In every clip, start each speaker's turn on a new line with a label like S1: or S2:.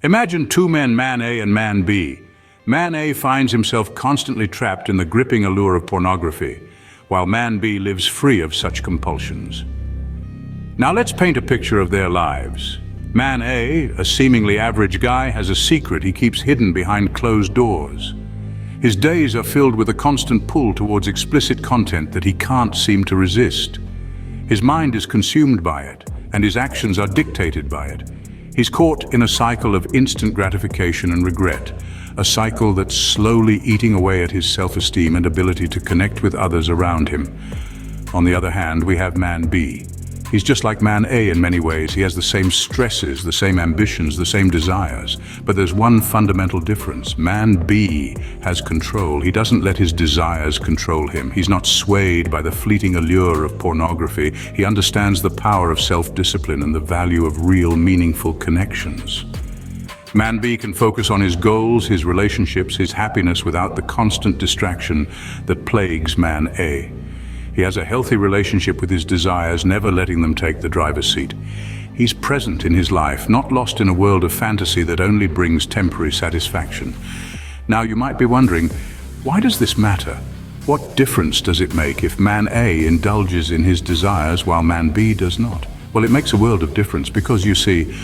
S1: Imagine two men, man A and man B. Man A finds himself constantly trapped in the gripping allure of pornography, while man B lives free of such compulsions. Now let's paint a picture of their lives. Man A, a seemingly average guy, has a secret he keeps hidden behind closed doors. His days are filled with a constant pull towards explicit content that he can't seem to resist. His mind is consumed by it, and his actions are dictated by it. He's caught in a cycle of instant gratification and regret, a cycle that's slowly eating away at his self-esteem and ability to connect with others around him. On the other hand, we have man B. He's just like man A in many ways. He has the same stresses, the same ambitions, the same desires. But there's one fundamental difference. Man B has control. He doesn't let his desires control him. He's not swayed by the fleeting allure of pornography. He understands the power of self-discipline and the value of real, meaningful connections. Man B can focus on his goals, his relationships, his happiness without the constant distraction that plagues man A. He has a healthy relationship with his desires, never letting them take the driver's seat. He's present in his life, not lost in a world of fantasy that only brings temporary satisfaction. Now you might be wondering, why does this matter? What difference does it make if man A indulges in his desires while man B does not? Well, it makes a world of difference because, you see,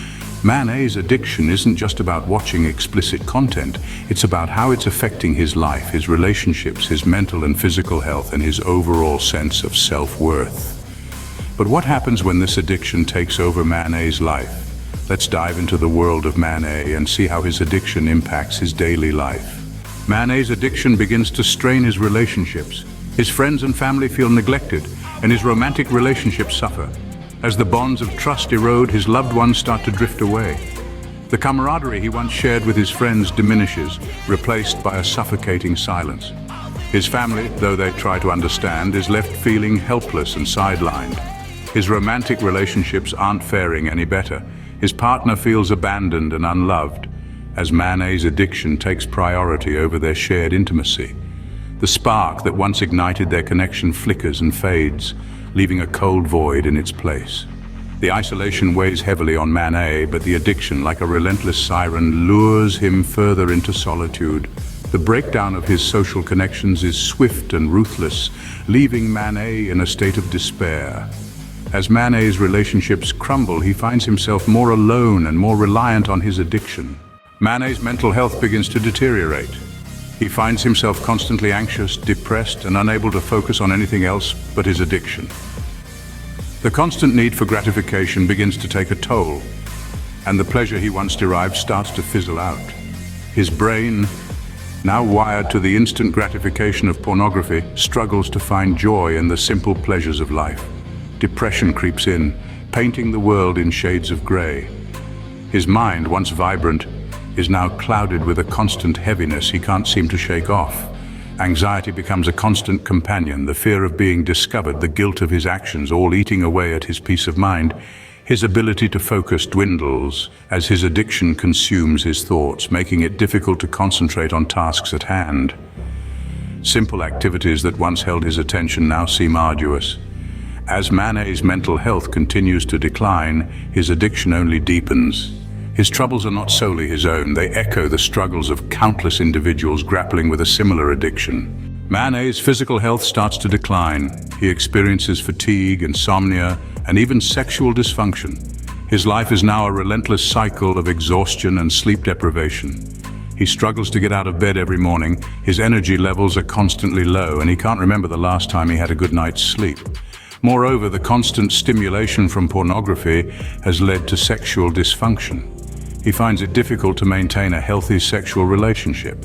S1: man A's addiction isn't just about watching explicit content. It's about how it's affecting his life, his relationships, his mental and physical health, and his overall sense of self-worth. But what happens when this addiction takes over man A's life? Let's dive into the world of man A and see how his addiction impacts his daily life. Man A's addiction begins to strain his relationships. His friends and family feel neglected, and his romantic relationships suffer. As the bonds of trust erode, his loved ones start to drift away. The camaraderie he once shared with his friends diminishes, replaced by a suffocating silence. His family, though they try to understand, is left feeling helpless and sidelined. His romantic relationships aren't faring any better. His partner feels abandoned and unloved, as man A's addiction takes priority over their shared intimacy. The spark that once ignited their connection flickers and fades, leaving a cold void in its place. The isolation weighs heavily on man A, but the addiction, like a relentless siren, lures him further into solitude. The breakdown of his social connections is swift and ruthless, leaving man A in a state of despair. As man A's relationships crumble, he finds himself more alone and more reliant on his addiction. Man A's mental health begins to deteriorate. He finds himself constantly anxious, depressed, and unable to focus on anything else but his addiction. The constant need for gratification begins to take a toll, and the pleasure he once derived starts to fizzle out. His brain, now wired to the instant gratification of pornography, struggles to find joy in the simple pleasures of life. Depression creeps in, painting the world in shades of gray. His mind, once vibrant, is now clouded with a constant heaviness he can't seem to shake off. Anxiety becomes a constant companion, the fear of being discovered, the guilt of his actions, all eating away at his peace of mind. His ability to focus dwindles as his addiction consumes his thoughts, making it difficult to concentrate on tasks at hand. Simple activities that once held his attention now seem arduous. As man A's mental health continues to decline, his addiction only deepens. His troubles are not solely his own. They echo the struggles of countless individuals grappling with a similar addiction. Man A's physical health starts to decline. He experiences fatigue, insomnia, and even sexual dysfunction. His life is now a relentless cycle of exhaustion and sleep deprivation. He struggles to get out of bed every morning. His energy levels are constantly low, and he can't remember the last time he had a good night's sleep. Moreover, the constant stimulation from pornography has led to sexual dysfunction. He finds it difficult to maintain a healthy sexual relationship.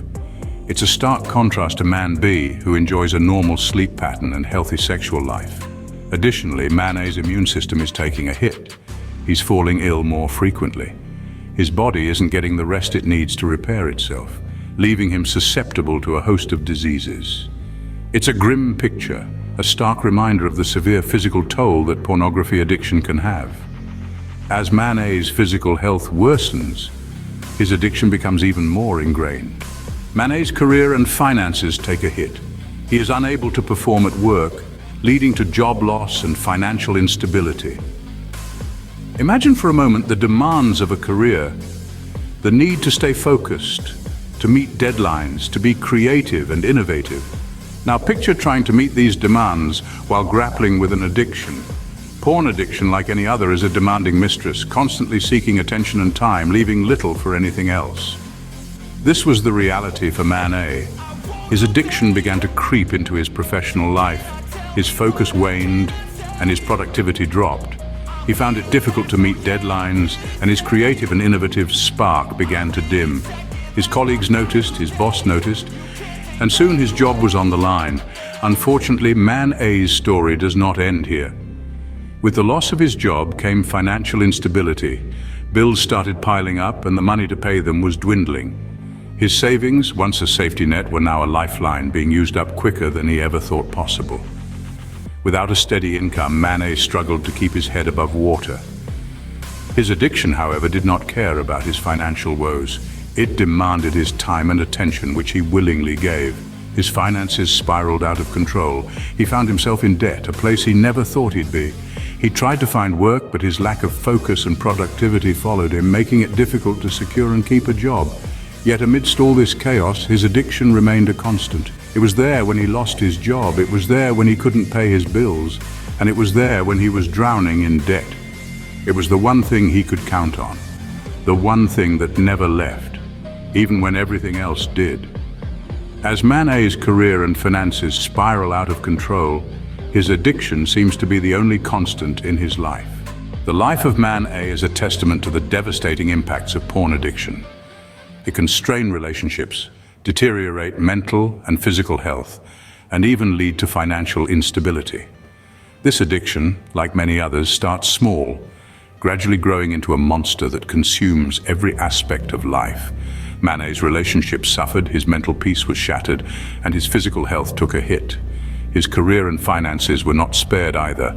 S1: It's a stark contrast to man B, who enjoys a normal sleep pattern and healthy sexual life. Additionally, man A's immune system is taking a hit. He's falling ill more frequently. His body isn't getting the rest it needs to repair itself, leaving him susceptible to a host of diseases. It's a grim picture, a stark reminder of the severe physical toll that pornography addiction can have. As man A's physical health worsens, his addiction becomes even more ingrained. Man A's career and finances take a hit. He is unable to perform at work, leading to job loss and financial instability. Imagine for a moment the demands of a career. The need to stay focused, to meet deadlines, to be creative and innovative. Now picture trying to meet these demands while grappling with an addiction. Porn addiction, like any other, is a demanding mistress, constantly seeking attention and time, leaving little for anything else. This was the reality for Man A. His addiction began to creep into his professional life. His focus waned and his productivity dropped. He found it difficult to meet deadlines, and his creative and innovative spark began to dim. His colleagues noticed, his boss noticed, and soon his job was on the line. Unfortunately, Man A's story does not end here. With the loss of his job came financial instability. Bills started piling up and the money to pay them was dwindling. His savings, once a safety net, were now a lifeline, being used up quicker than he ever thought possible. Without a steady income, Man A struggled to keep his head above water. His addiction, however, did not care about his financial woes. It demanded his time and attention, which he willingly gave. His finances spiraled out of control. He found himself in debt, a place he never thought he'd be. He tried to find work, but his lack of focus and productivity followed him, making it difficult to secure and keep a job. Yet amidst all this chaos, his addiction remained a constant. It was there when he lost his job, it was there when he couldn't pay his bills, and it was there when he was drowning in debt. It was the one thing he could count on, the one thing that never left, even when everything else did. As Man A's career and finances spiral out of control, his addiction seems to be the only constant in his life. The life of Man A is a testament to the devastating impacts of porn addiction. It can strain relationships, deteriorate mental and physical health, and even lead to financial instability. This addiction, like many others, starts small, gradually growing into a monster that consumes every aspect of life. Man A's relationships suffered, his mental peace was shattered, and his physical health took a hit. His career and finances were not spared either.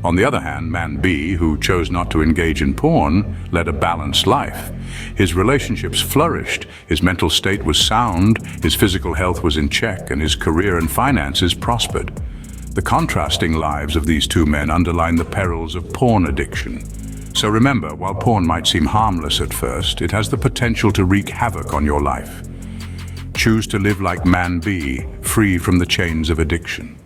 S1: On the other hand, Man B, who chose not to engage in porn, led a balanced life. His relationships flourished, his mental state was sound, his physical health was in check, and his career and finances prospered. The contrasting lives of these two men underline the perils of porn addiction. So remember, while porn might seem harmless at first, it has the potential to wreak havoc on your life. Choose to live like Man B, free from the chains of addiction.